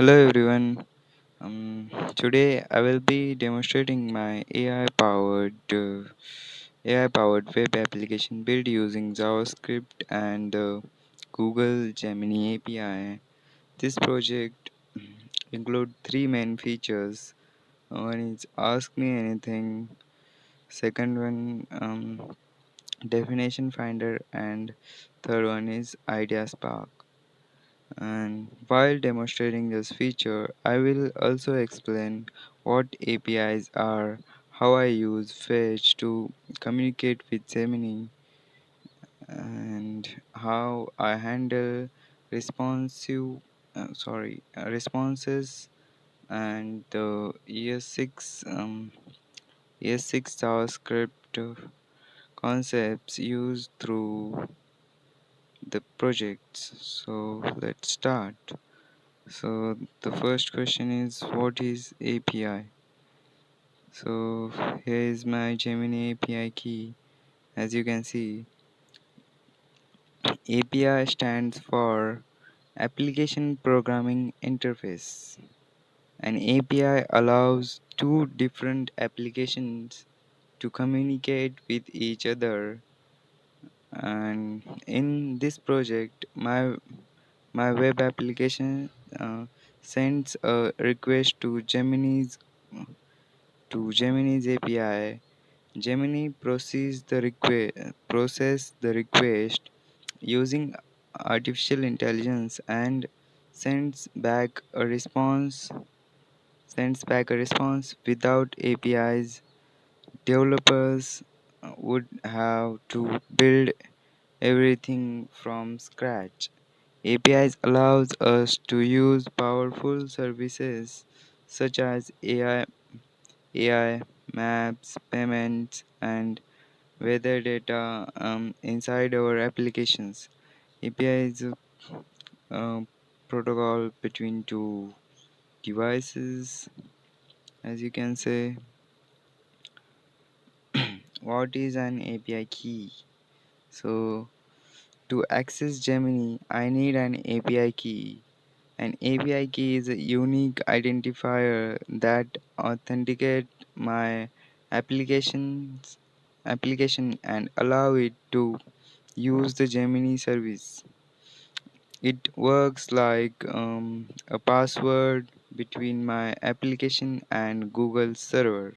Hello everyone. Today I will be demonstrating my AI-powered web application built using JavaScript and the Google Gemini API. This project includes three main features. One is Ask Me Anything. Second one, Definition Finder, and third one is Idea Spark. And while demonstrating this feature, I will also explain what APIs are, how I use Fetch to communicate with Gemini, and how I handle responses and the ES6 JavaScript concepts used through the projects. So let's start. So the first question is what is API? So here is my Gemini API key. As you can see, API stands for Application Programming Interface. An API allows two different applications to communicate with each other. And in this project, my web application sends a request to Gemini's API. Gemini process the request using artificial intelligence and sends back a response sends back a response. Without APIs, developers would have to build everything from scratch. APIs allows us to use powerful services such as AI, maps, payments, and weather data inside our applications. API is a protocol between two devices, as you can say. What is an API key? So, to access Gemini, I need an API key. An API key is a unique identifier that authenticates my applications application and allow it to use the Gemini service. It works like a password between my application and Google server.